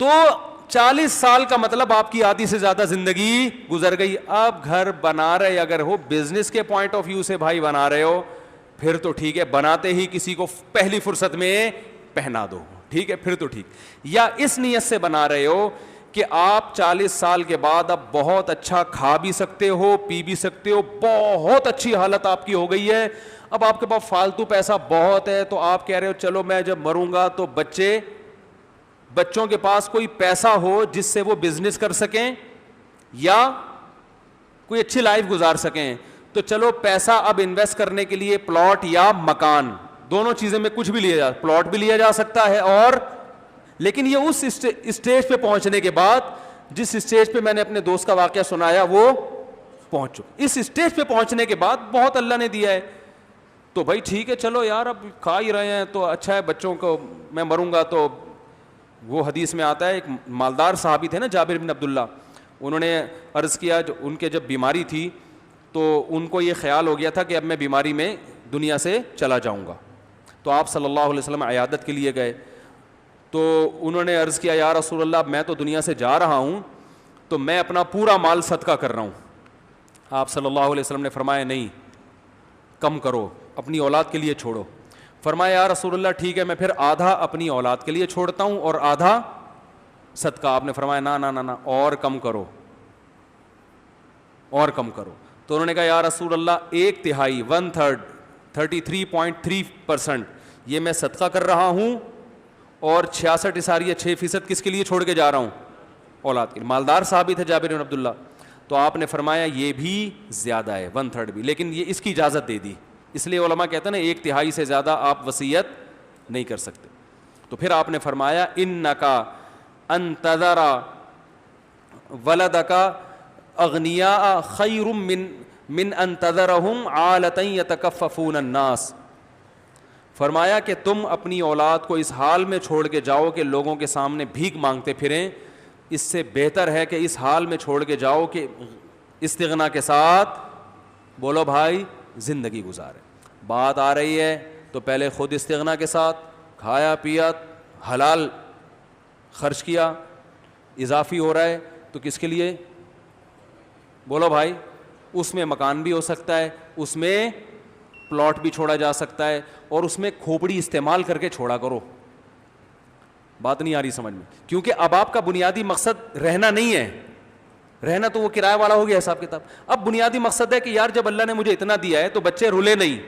تو 40 سال کا مطلب آپ کی آدھی سے زیادہ زندگی گزر گئی. اب گھر بنا رہے اگر ہو بزنس کے پوائنٹ آف ویو سے بھائی بنا رہے ہو, پھر تو ٹھیک ہے, بناتے ہی کسی کو پہلی فرصت میں پہنا دو, ٹھیک ہے, پھر تو ٹھیک. یا اس نیت سے بنا رہے ہو کہ آپ 40 سال کے بعد اب بہت اچھا کھا بھی سکتے ہو, پی بھی سکتے ہو, بہت اچھی حالت آپ کی ہو گئی ہے, اب آپ کے پاس فالتو پیسہ بہت ہے, تو آپ کہہ رہے ہو چلو میں جب مروں گا تو بچوں کے پاس کوئی پیسہ ہو جس سے وہ بزنس کر سکیں یا کوئی اچھی لائف گزار سکیں, تو چلو پیسہ اب انویسٹ کرنے کے لیے پلاٹ یا مکان, دونوں چیزیں میں کچھ بھی لیا جا, پلاٹ بھی لیا جا سکتا ہے, اور لیکن یہ اس اسٹیج پہ پہنچنے کے بعد جس اسٹیج پہ میں نے اپنے دوست کا واقعہ سنایا وہ پہنچ چکا, اس اسٹیج پہ پہنچنے کے بعد بہت اللہ نے دیا ہے, تو بھائی ٹھیک ہے چلو یار اب کھا ہی رہے ہیں تو اچھا ہے, بچوں کو میں مروں گا تو وہ حدیث میں آتا ہے, ایک مالدار صحابی تھے نا جابر بن عبداللہ, انہوں نے عرض کیا ان کے جب بیماری تھی تو ان کو یہ خیال ہو گیا تھا کہ اب میں بیماری میں دنیا سے چلا جاؤں گا, تو آپ صلی اللہ علیہ وسلم عیادت کے لیے گئے, تو انہوں نے عرض کیا یا رسول اللہ میں تو دنیا سے جا رہا ہوں تو میں اپنا پورا مال صدقہ کر رہا ہوں. آپ صلی اللہ علیہ وسلم نے فرمایا نہیں, کم کرو, اپنی اولاد کے لیے چھوڑو. فرمایا یا رسول اللہ ٹھیک ہے میں پھر آدھا اپنی اولاد کے لیے چھوڑتا ہوں اور آدھا صدقہ. آپ نے فرمایا نا نا نا نا, اور کم کرو, اور کم کرو. تو انہوں نے کہا یا رسول اللہ 1/3 1/3 33.3% یہ میں صدقہ کر رہا ہوں, اور 66.6% کس کے لیے چھوڑ کے جا رہا ہوں, اولاد کے لیے. مالدار صحابی تھے جابر بن عبداللہ. تو آپ نے فرمایا یہ بھی زیادہ ہے 1/3 بھی, لیکن یہ اس کی اجازت دے دی, اس لیے علماء کہتے ہیں نا 1/3 سے زیادہ آپ وصیت نہیں کر سکتے. تو پھر آپ نے فرمایا انکا ان تذر ولدک اغنیاء خیر من ان تذرہم عالۃ یتکففون الناس. فرمایا کہ تم اپنی اولاد کو اس حال میں چھوڑ کے جاؤ کہ لوگوں کے سامنے بھیک مانگتے پھریں, اس سے بہتر ہے کہ اس حال میں چھوڑ کے جاؤ کہ استغنا کے ساتھ بولو بھائی زندگی گزارے. بات آ رہی ہے تو پہلے خود استغنا کے ساتھ کھایا پیا, حلال خرچ کیا, اضافی ہو رہا ہے تو کس کے لیے بولو بھائی, اس میں مکان بھی ہو سکتا ہے, اس میں پلاٹ بھی چھوڑا جا سکتا ہے, اور اس میں کھوپڑی استعمال کر کے چھوڑا کرو. بات نہیں آ رہی سمجھ میں, کیونکہ اب آپ کا بنیادی مقصد رہنا نہیں ہے, رہنا تو وہ کرایہ والا ہو گیا حساب کتاب. اب بنیادی مقصد ہے کہ یار جب اللہ نے مجھے اتنا دیا ہے تو بچے رلے نہیں.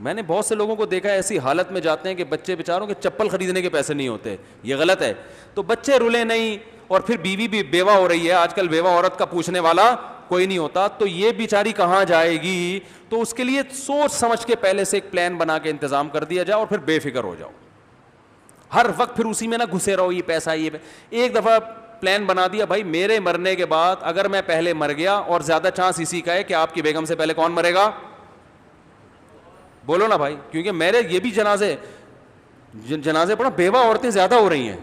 میں نے بہت سے لوگوں کو دیکھا ہے ایسی حالت میں جاتے ہیں کہ بچے بیچاروں کے چپل خریدنے کے پیسے نہیں ہوتے, یہ غلط ہے. تو بچے رلے نہیں, اور پھر بیوی بھی بیوہ ہو رہی ہے, آج کل بیوہ عورت کا پوچھنے والا کوئی نہیں ہوتا, تو یہ بیچاری کہاں جائے گی. تو اس کے لیے سوچ سمجھ کے پہلے سے ایک پلان بنا کے انتظام کر دیا جائے, اور پھر بے فکر ہو جاؤ, ہر وقت پھر اسی میں نہ گھسے رہو, یہ پیسہ یہ ایک دفعہ پلان بنا دیا بھائی میرے مرنے کے بعد اگر میں پہلے مر گیا, اور زیادہ چانس اسی کا ہے کہ آپ کی بیگم سے پہلے کون مرے گا, بولو نا بھائی, کیونکہ میرے یہ بھی جنازے پڑھا بیوہ عورتیں زیادہ ہو رہی ہیں,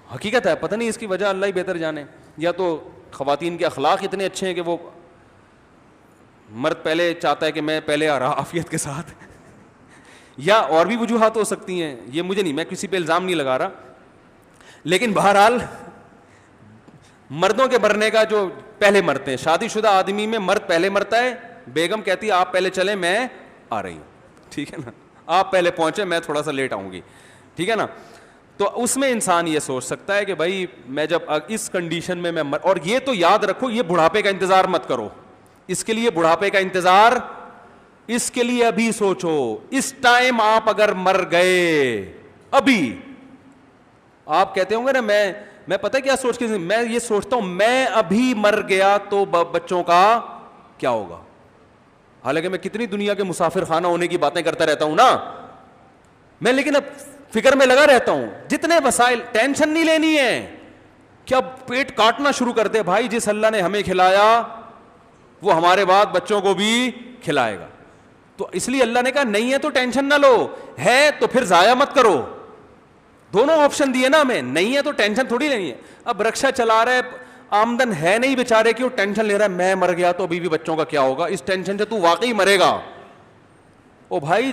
حقیقت ہے, پتہ نہیں اس کی وجہ اللہ ہی بہتر جانے, یا تو خواتین کے اخلاق اتنے اچھے ہیں کہ وہ مرد پہلے چاہتا ہے کہ میں پہلے آ رہا عافیت کے ساتھ, یا اور بھی وجوہات ہو سکتی ہیں, یہ مجھے نہیں, میں کسی پہ الزام نہیں لگا رہا. لیکن بہرحال مردوں کے مرنے کا جو پہلے مرتے ہیں, شادی شدہ آدمی میں مرد پہلے مرتا ہے, بیگم کہتی ہے آپ پہلے چلیں میں آ رہی ہوں, ٹھیک ہے نا, آپ پہلے پہنچے میں تھوڑا سا لیٹ آؤں گی, ٹھیک ہے نا. تو اس میں انسان یہ سوچ سکتا ہے کہ بھائی میں جب اس کنڈیشن میں اور یہ تو یاد رکھو یہ بڑھاپے کا انتظار مت کرو, اس کے لیے بڑھاپے کا انتظار, اس کے لیے ابھی سوچو. اس ٹائم آپ اگر مر گئے, ابھی آپ کہتے ہوں گے نا میں پتہ کیا سوچ کے, میں یہ سوچتا ہوں میں ابھی مر گیا تو بچوں کا کیا ہوگا. حالانکہ میں کتنی دنیا کے مسافر خانہ ہونے کی باتیں کرتا رہتا ہوں نا میں, لیکن اب فکر میں لگا رہتا ہوں. جتنے وسائل, ٹینشن نہیں لینی ہے, کیا پیٹ کاٹنا شروع کر دے بھائی, جس اللہ نے ہمیں کھلایا وہ ہمارے بعد بچوں کو بھی کھلائے گا. تو اس لیے اللہ نے کہا نہیں ہے تو ٹینشن نہ لو, ہے تو پھر ضائع مت کرو. دونوں آپشن دیے نا ہمیں, نہیں ہے تو ٹینشن تھوڑی لینی ہے. اب رکشا چلا رہا ہے, آمدن ہے نہیں بیچارے کی, وہ ٹینشن لے رہا ہے میں مر گیا تو ابھی بھی بچوں کا کیا ہوگا. اس ٹینشن سے تو واقعی مرے گا. او بھائی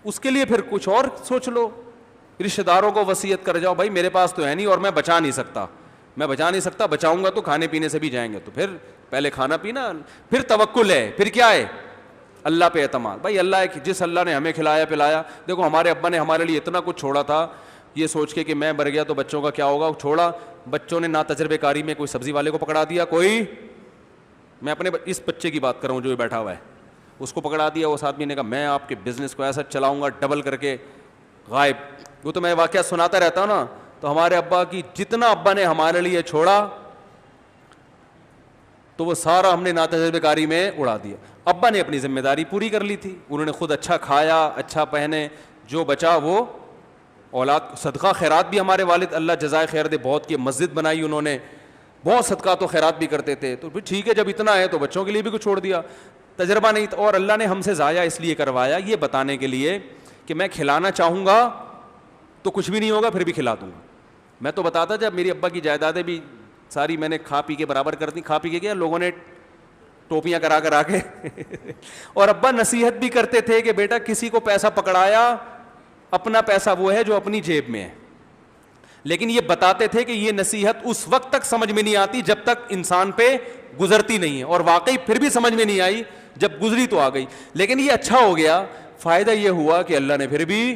اس کے لیے پھر کچھ اور سوچ لو, رشتہ داروں کو وصیت کر جاؤ بھائی میرے پاس تو ہے نہیں اور میں بچا نہیں سکتا, بچاؤں گا تو کھانے پینے سے بھی جائیں گے, تو پھر پہلے کھانا پینا, پھر توکل ہے, پھر کیا ہے, اللہ پہ اعتماد. بھائی اللہ ہے کہ جس اللہ نے ہمیں کھلایا پلایا, دیکھو ہمارے ابا نے ہمارے لیے اتنا کچھ چھوڑا تھا, یہ سوچ کے کہ میں مر گیا تو بچوں کا کیا ہوگا, چھوڑا, بچوں نے نا تجربے کاری میں کوئی سبزی والے کو پکڑا دیا, کوئی, میں اپنے اس بچے کی بات کر رہا ہوں جو بیٹھا ہوا ہے, اس کو پکڑا دیا, اس آدمی نے کہا میں آپ کے بزنس کو ایسا چلاؤں گا ڈبل کر کے, غائب. وہ تو میں واقعہ سناتا رہتا ہوں نا, تو ہمارے ابا کی جتنا ابا نے ہمارے لیے چھوڑا تو وہ سارا ہم نے نا تجربے کاری میں اڑا دیا. ابا نے اپنی ذمہ داری پوری کر لی تھی, انہوں نے خود اچھا کھایا, اچھا پہنے, جو بچا وہ اولاد, صدقہ خیرات بھی ہمارے والد اللہ جزائے خیر دے بہت کی, مسجد بنائی انہوں نے, بہت صدقات و خیرات بھی کرتے تھے. تو پھر ٹھیک ہے جب اتنا ہے تو بچوں کے لیے بھی کچھ چھوڑ دیا, تجربہ نہیں تھا. اور اللہ نے ہم سے ضائع اس لیے کروایا, یہ بتانے کے لیے کہ میں کھلانا چاہوں گا تو کچھ بھی نہیں ہوگا, پھر بھی کھلا دوں گا. میں تو بتاتا جب میری ابا کی جائیدادیں بھی ساری میں نے کھا پی کے برابر کر دی, کھا پی کے کیا لوگوں نے ٹوپیاں کرا کے اور ابا نصیحت بھی کرتے تھے کہ بیٹا کسی کو پیسہ پکڑایا, اپنا پیسہ وہ ہے جو اپنی جیب میں ہے. لیکن یہ بتاتے تھے کہ یہ نصیحت اس وقت تک سمجھ میں نہیں آتی جب تک انسان پہ گزرتی نہیں ہے, اور واقعی پھر بھی سمجھ میں نہیں آئی, جب گزری تو آ گئی. لیکن یہ اچھا ہو گیا, فائدہ یہ ہوا کہ اللہ نے پھر بھی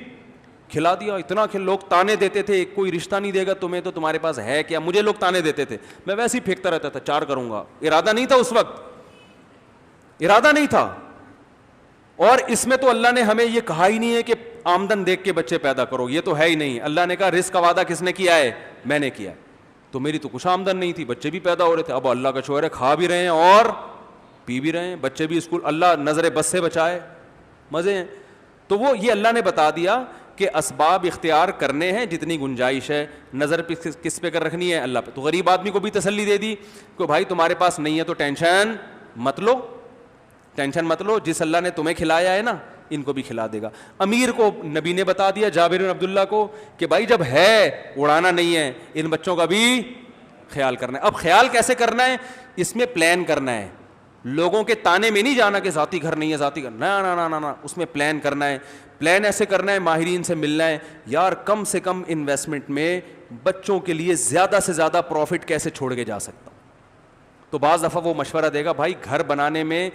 کھلا دیا. اتنا کہ لوگ تانے دیتے تھے, کوئی رشتہ نہیں دے گا تمہیں تو تمہارے پاس ہے کیا, مجھے لوگ تانے دیتے تھے, میں ویسے ہی پھینکتا رہتا تھا, 4 کروں گا, ارادہ نہیں تھا اس وقت, ارادہ نہیں تھا. اور اس میں تو اللہ نے ہمیں یہ کہا ہی نہیں ہے کہ آمدن دیکھ کے بچے پیدا کرو, یہ تو ہے ہی نہیں. اللہ نے کہا رزق کا وعدہ کس نے کیا ہے, میں نے کیا ہے. تو میری تو کچھ آمدن نہیں تھی, بچے بھی پیدا ہو رہے تھے, اب اللہ کا شکر ہے کھا بھی رہے ہیں اور پی بھی رہے ہیں, بچے بھی اسکول, اللہ نظر بس سے بچائے, مزے ہیں. تو وہ یہ اللہ نے بتا دیا کہ اسباب اختیار کرنے ہیں جتنی گنجائش ہے, نظر کس پہ کر رکھنی ہے, اللہ پہ. تو غریب آدمی کو بھی تسلی دے دی کہ بھائی تمہارے پاس نہیں ہے تو ٹینشن مت لو, ٹینشن مت لو, جس اللہ نے تمہیں کھلایا ہے نا ان کو بھی کھلا دے گا. امیر کو نبی نے بتا دیا, جابر بن عبداللہ کو, کہ بھائی جب ہے اڑانا نہیں ہے, ان بچوں کا بھی خیال کرنا ہے. اب خیال کیسے کرنا ہے, اس میں پلان کرنا ہے, لوگوں کے تانے میں نہیں جانا کہ ذاتی گھر نہیں ہے, ذاتی گھر, نہ, اس میں پلان کرنا ہے. پلان ایسے کرنا ہے, ماہرین سے ملنا ہے, یار کم سے کم انویسٹمنٹ میں بچوں کے لیے زیادہ سے زیادہ پروفٹ کیسے چھوڑ کے جا سکتا ہوں. تو بعض دفعہ وہ مشورہ دے گا, بھائی گھر بنانے میں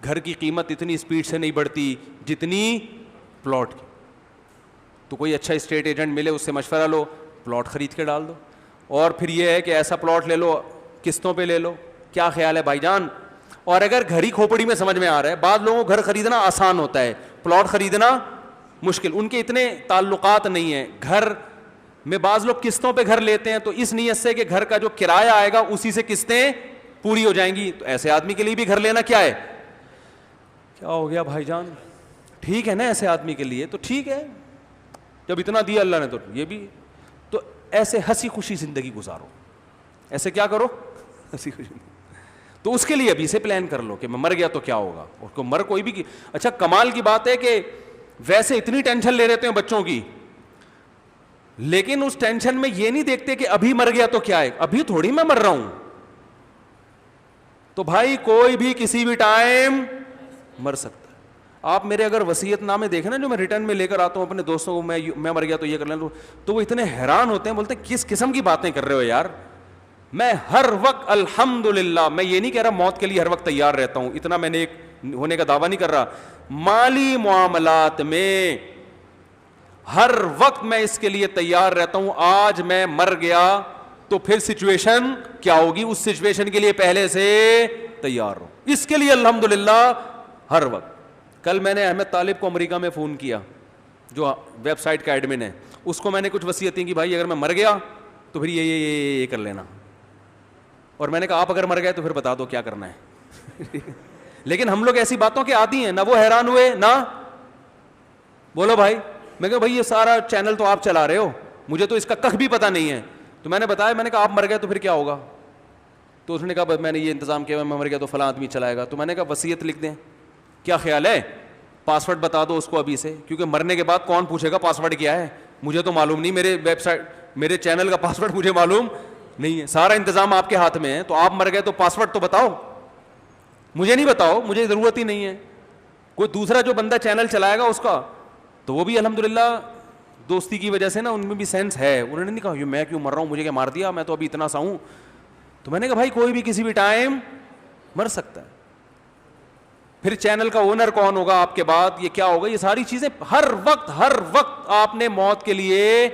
گھر کی قیمت اتنی اسپیڈ سے نہیں بڑھتی جتنی پلاٹ کی, تو کوئی اچھا اسٹیٹ ایجنٹ ملے اس سے مشورہ لو, پلاٹ خرید کے ڈال دو. اور پھر یہ ہے کہ ایسا پلاٹ لے لو, قسطوں پہ لے لو. کیا خیال ہے بھائی جان؟ اور اگر گھر ہی کھوپڑی میں سمجھ میں آ رہا ہے, بعض لوگوں کو گھر خریدنا آسان ہوتا ہے, پلاٹ خریدنا مشکل, ان کے اتنے تعلقات نہیں ہیں. گھر میں بعض لوگ قسطوں پہ گھر لیتے ہیں, تو اس نیت سے کہ گھر کا جو کرایہ آئے گا اسی سے قسطیں پوری ہو جائیں گی. تو ایسے آدمی کے لیے بھی گھر لینا کیا ہے, کیا ہو گیا بھائی جان, ٹھیک ہے نا, ایسے آدمی کے لیے تو ٹھیک ہے, جب اتنا دیا اللہ نے تو یہ بھی. تو ایسے ہنسی خوشی زندگی گزارو, ایسے کیا کرو, ہنسی خوشی. تو اس کے لیے ابھی سے پلان کر لو کہ میں مر گیا تو کیا ہوگا, اور کو مر کوئی بھی. اچھا کمال کی بات ہے کہ ویسے اتنی ٹینشن لے رہتے ہیں بچوں کی, لیکن اس ٹینشن میں یہ نہیں دیکھتے کہ ابھی مر گیا تو کیا ہے, ابھی تھوڑی میں مر رہا ہوں. تو بھائی کوئی بھی کسی بھی ٹائم مر سکتا ہے. آپ میرے اگر وصیت نامے دیکھیں نا جو میں ریٹرن میں لے کر آتا ہوں اپنے دوستوں کو, میں مر گیا تو یہ کر لیں, تو وہ اتنے حیران ہوتے ہیں, بولتے ہیں کس قسم کی باتیں کر رہے ہو یار. میں ہر وقت الحمدللہ, میں یہ نہیں کہہ رہا موت کے لیے ہر وقت تیار رہتا ہوں, اتنا میں نے ایک ہونے کا دعویٰ نہیں کر رہا. مالی معاملات میں ہر وقت میں اس کے لیے تیار رہتا ہوں. آج میں مر گیا تو پھر سچویشن کیا ہوگی, اس سچویشن کے لیے پہلے سے تیار ہوں. اس کے لیے الحمدللہ ہر وقت. کل میں نے احمد طالب کو امریکہ میں فون کیا, جو ویب سائٹ کا ایڈمن ہے, اس کو میں نے کچھ وصیتیں کی, بھائی اگر میں مر گیا تو پھر یہ کر لینا. اور میں نے کہا آپ اگر مر گئے تو پھر بتا دو کیا کرنا ہے. لیکن ہم لوگ ایسی باتوں کے عادی ہیں, نہ وہ حیران ہوئے نہ بولو بھائی. میں کہا بھائی یہ سارا چینل تو آپ چلا رہے ہو, مجھے تو اس کا کخ بھی پتہ نہیں ہے. تو میں نے بتایا, میں نے کہا آپ مر گئے تو پھر کیا ہوگا. تو اس نے کہا میں نے یہ انتظام کیا, میں مر گیا تو فلاں آدمی چلائے گا. تو میں نے کہا وصیت لکھ دیں, کیا خیال ہے, پاسورڈ بتا دو اس کو ابھی سے, کیونکہ مرنے کے بعد کون پوچھے گا پاسورڈ کیا ہے, مجھے تو معلوم نہیں, میرے ویب سائٹ میرے چینل کا پاسورڈ مجھے معلوم نہیں ہے, سارا انتظام آپ کے ہاتھ میں ہے. تو آپ مر گئے تو پاسورڈ تو بتاؤ, مجھے نہیں بتاؤ, مجھے ضرورت ہی نہیں ہے. کوئی دوسرا جو بندہ چینل چلائے گا اس کا, تو وہ بھی الحمدللہ دوستی کی وجہ سے نا ان میں بھی سینس ہے. انہوں نے نہیں کہا یہ میں کیوں مر رہا ہوں, مجھے کیا مار دیا, میں تو ابھی اتنا سا ہوں. تو میں نے کہا بھائی کوئی بھی کسی بھی ٹائم مر سکتا ہے. پھر چینل کا اونر کون ہوگا آپ کے بعد, یہ کیا ہوگا, یہ ساری چیزیں ہر وقت آپ نے موت کے لیے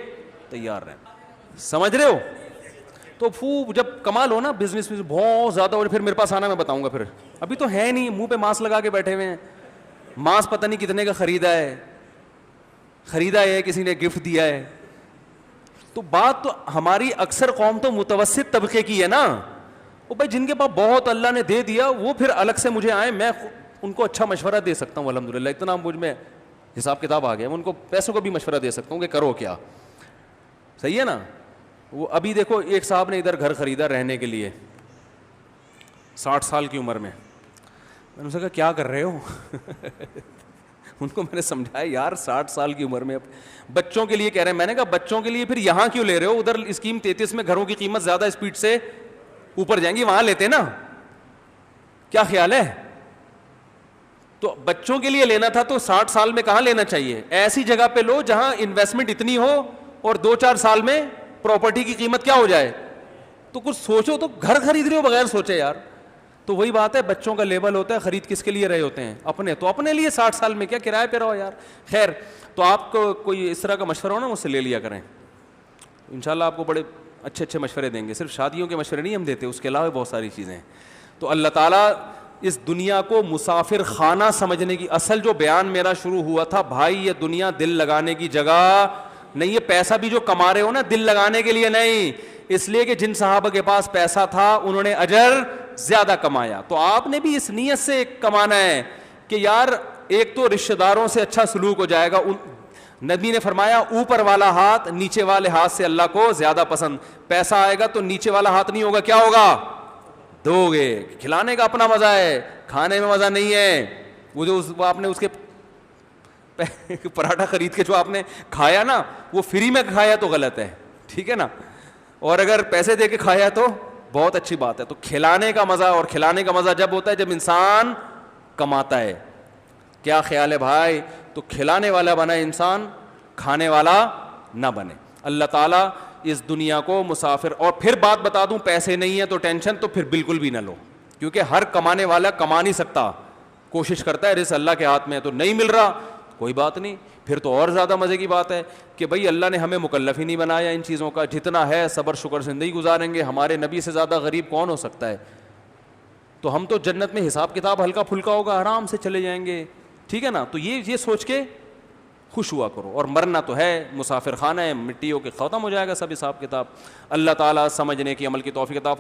تیار رہنا. سمجھ رہے ہو؟ تو جب کمال ہو نا بزنس میں بہت زیادہ ہو, پھر میرے پاس آنا, میں بتاؤں گا. پھر ابھی تو ہے نہیں, منہ پہ ماسک لگا کے بیٹھے ہوئے ہیں. ماسک پتہ نہیں کتنے کا خریدا ہے, کسی نے گفٹ دیا ہے. تو بات تو ہماری اکثر قوم تو متوسط طبقے کی ہے نا. وہ بھائی جن کے پاس بہت اللہ نے دے دیا وہ پھر الگ سے مجھے آئے, میں ان کو اچھا مشورہ دے سکتا ہوں الحمدللہ, اتنا مجھ میں حساب کتاب آ گیا. میں ان کو پیسوں کا بھی مشورہ دے سکتا ہوں کہ کرو کیا, صحیح ہے نا. وہ ابھی دیکھو ایک صاحب نے ادھر گھر خریدا رہنے کے لیے 60 سال کی عمر میں. میں نے ان سے کہا کیا کر رہے ہو ان کو میں نے سمجھایا یار 60 سال کی عمر میں بچوں کے لیے کہہ رہے ہیں. میں نے کہا بچوں کے لیے پھر یہاں کیوں لے رہے ہو, ادھر اسکیم 33 میں گھروں کی قیمت زیادہ اسپیڈ سے اوپر جائیں گی, وہاں لیتے نا, کیا خیال ہے. تو بچوں کے لیے لینا تھا تو 60 سال میں کہاں لینا چاہیے, ایسی جگہ پہ لو جہاں انویسٹمنٹ اتنی ہو اور 2-4 سال میں پراپرٹی کی قیمت کیا ہو جائے. تو کچھ سوچو, تو گھر خرید رہے ہو بغیر سوچے یار. تو وہی بات ہے, بچوں کا لیبل ہوتا ہے, خرید کس کے لیے رہے ہوتے ہیں اپنے, تو اپنے لیے 60 سال میں کیا کرائے پہ رہو یار. خیر, تو آپ کو کوئی اس طرح کا مشورہ ہو نا مجھ سے لے لیا کریں, انشاءاللہ آپ کو بڑے اچھے مشورے دیں گے. صرف شادیوں کے مشورے نہیں ہم دیتے, اس کے علاوہ بہت ساری چیزیں ہیں. تو اللہ تعالیٰ اس دنیا کو مسافر خانہ سمجھنے کی, اصل جو بیان میرا شروع ہوا تھا بھائی, یہ دنیا دل لگانے کی جگہ نہیں. یہ پیسہ بھی جو کما رہے ہو نا دل لگانے کے لیے نہیں, اس لیے کہ جن صحابہ کے پاس پیسہ تھا انہوں نے اجر زیادہ کمایا. تو آپ نے بھی اس نیت سے کمانا ہے کہ یار ایک تو رشتہ داروں سے اچھا سلوک ہو جائے گا. نبی نے فرمایا اوپر والا ہاتھ نیچے والے ہاتھ سے اللہ کو زیادہ پسند. پیسہ آئے گا تو نیچے والا ہاتھ نہیں ہوگا, کیا ہوگا, دو گے. کھلانے کا اپنا مزہ ہے, کھانے میں مزہ نہیں ہے. وہ جو آپ نے اس کے پراٹھا خرید کے جو آپ نے کھایا نا وہ فری میں کھایا تو غلط ہے, ٹھیک ہے نا, اور اگر پیسے دے کے کھایا تو بہت اچھی بات ہے. تو کھلانے کا مزہ, اور کھلانے کا مزہ جب ہوتا ہے جب انسان کماتا ہے. کیا خیال ہے بھائی؟ تو کھلانے والا بنے انسان, کھانے والا نہ بنے. اللہ تعالیٰ اس دنیا کو مسافر, اور پھر بات بتا دوں, پیسے نہیں ہے تو ٹینشن تو پھر بالکل بھی نہ لو, کیونکہ ہر کمانے والا کما نہیں سکتا, کوشش کرتا ہے, رزق اللہ کے ہاتھ میں ہے. تو نہیں مل رہا کوئی بات نہیں, پھر تو اور زیادہ مزے کی بات ہے کہ بھائی اللہ نے ہمیں مکلف ہی نہیں بنایا ان چیزوں کا. جتنا ہے صبر شکر زندگی گزاریں گے. ہمارے نبی سے زیادہ غریب کون ہو سکتا ہے. تو ہم تو جنت میں حساب کتاب ہلکا پھلکا ہوگا, آرام سے چلے جائیں گے, ٹھیک ہے نا. تو یہ سوچ کے خوش ہوا کرو. اور مرنا تو ہے, مسافر خانہ ہے, مٹی ہو کے ختم ہو جائے گا سب حساب کتاب. اللہ تعالیٰ سمجھنے کی عمل کی توفیق عطا